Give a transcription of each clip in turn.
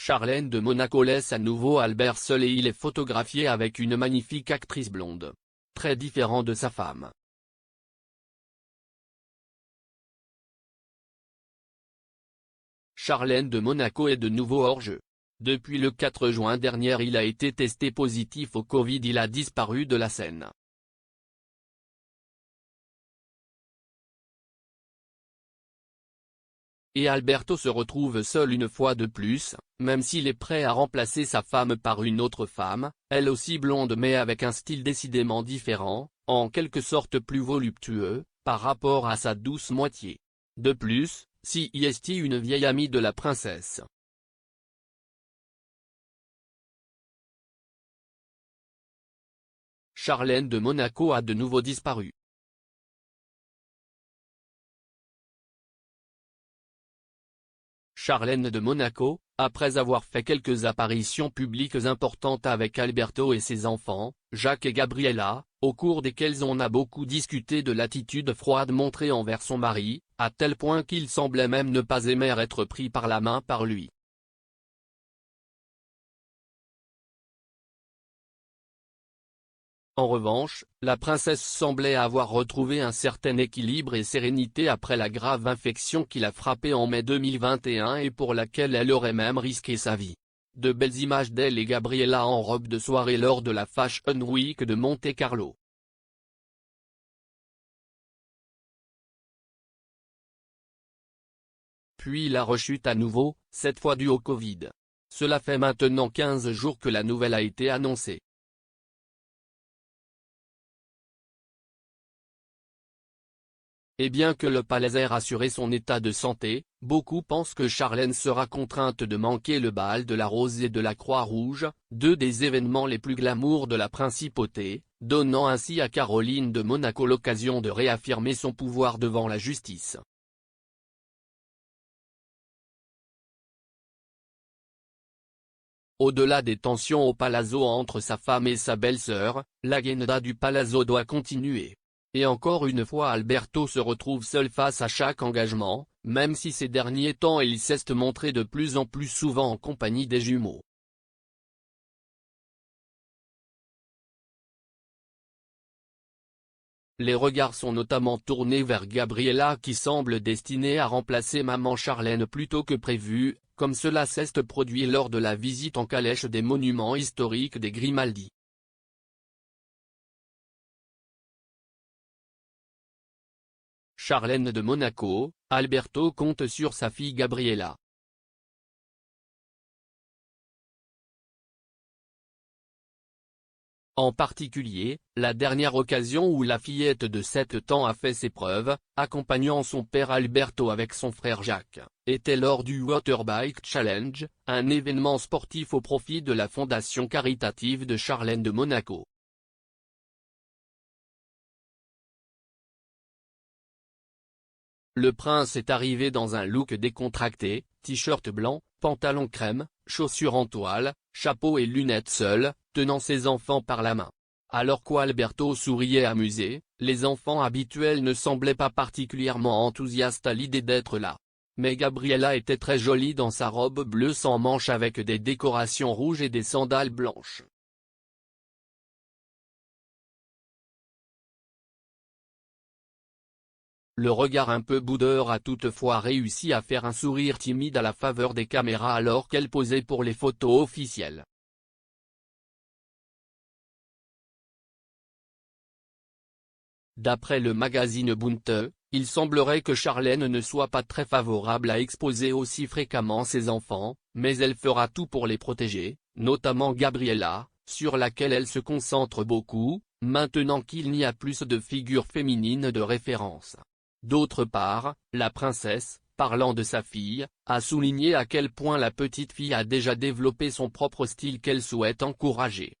Charlène de Monaco laisse à nouveau Albert seul et il est photographié avec une magnifique actrice blonde. Très différent de sa femme. Charlène de Monaco est de nouveau hors jeu. Depuis le 4 juin dernier il a été testé positif au Covid. Il a disparu de la scène. Et Alberto se retrouve seul une fois de plus, même s'il est prêt à remplacer sa femme par une autre femme, elle aussi blonde mais avec un style décidément différent, en quelque sorte plus voluptueux, par rapport à sa douce moitié. De plus, c'est une vieille amie de la princesse. Charlène de Monaco a de nouveau disparu. Charlène de Monaco, après avoir fait quelques apparitions publiques importantes avec Alberto et ses enfants, Jacques et Gabriella, au cours desquelles on a beaucoup discuté de l'attitude froide montrée envers son mari, à tel point qu'il semblait même ne pas aimer être pris par la main par lui. En revanche, la princesse semblait avoir retrouvé un certain équilibre et sérénité après la grave infection qui l'a frappée en mai 2021 et pour laquelle elle aurait même risqué sa vie. De belles images d'elle et Gabriella en robe de soirée lors de la Fashion Week de Monte-Carlo. Puis la rechute à nouveau, cette fois due au Covid. Cela fait maintenant 15 jours que la nouvelle a été annoncée. Et bien que le palais ait rassuré son état de santé, beaucoup pensent que Charlène sera contrainte de manquer le bal de la Rose et de la Croix-Rouge, deux des événements les plus glamour de la principauté, donnant ainsi à Caroline de Monaco l'occasion de réaffirmer son pouvoir devant la justice. Au-delà des tensions au palazzo entre sa femme et sa belle-sœur, l'agenda du palazzo doit continuer. Et encore une fois Alberto se retrouve seul face à chaque engagement, même si ces derniers temps il s'est montré de plus en plus souvent en compagnie des jumeaux. Les regards sont notamment tournés vers Gabriella qui semble destinée à remplacer maman Charlène plus tôt que prévu, comme cela s'est produit lors de la visite en calèche des monuments historiques des Grimaldi. Charlène de Monaco, Alberto compte sur sa fille Gabriella. En particulier, la dernière occasion où la fillette de 7 ans a fait ses preuves, accompagnant son père Alberto avec son frère Jacques, était lors du Waterbike Challenge, un événement sportif au profit de la fondation caritative de Charlène de Monaco. Le prince est arrivé dans un look décontracté, t-shirt blanc, pantalon crème, chaussures en toile, chapeau et lunettes seul, tenant ses enfants par la main. Alors qu'Alberto souriait amusé, les enfants habituels ne semblaient pas particulièrement enthousiastes à l'idée d'être là. Mais Gabriella était très jolie dans sa robe bleue sans manches avec des décorations rouges et des sandales blanches. Le regard un peu boudeur a toutefois réussi à faire un sourire timide à la faveur des caméras alors qu'elle posait pour les photos officielles. D'après le magazine Bunte, il semblerait que Charlène ne soit pas très favorable à exposer aussi fréquemment ses enfants, mais elle fera tout pour les protéger, notamment Gabriella, sur laquelle elle se concentre beaucoup, maintenant qu'il n'y a plus de figures féminines de référence. D'autre part, la princesse, parlant de sa fille, a souligné à quel point la petite fille a déjà développé son propre style qu'elle souhaite encourager.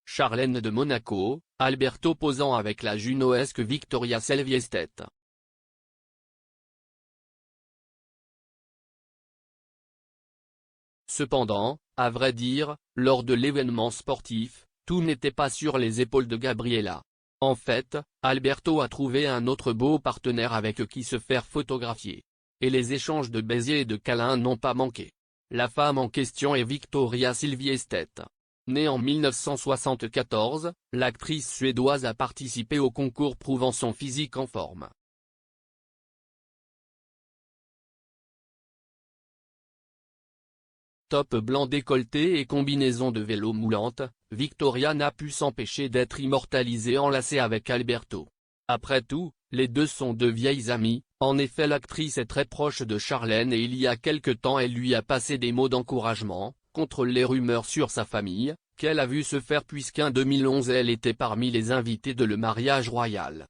Charlène de Monaco, Alberto posant avec la junoesque Victoria Selviestet. Cependant, à vrai dire, lors de l'événement sportif, tout n'était pas sur les épaules de Gabriella. En fait, Alberto a trouvé un autre beau partenaire avec qui se faire photographier. Et les échanges de baisers et de câlins n'ont pas manqué. La femme en question est Victoria Silvstedt. Née en 1974, l'actrice suédoise a participé au concours prouvant son physique en forme. Top blanc décolleté et combinaison de vélo moulante, Victoria n'a pu s'empêcher d'être immortalisée enlacée avec Alberto. Après tout, les deux sont de vieilles amies. En effet, l'actrice est très proche de Charlène et il y a quelque temps elle lui a passé des mots d'encouragement, contre les rumeurs sur sa famille, qu'elle a vu se faire puisqu'en 2011 elle était parmi les invités de le mariage royal.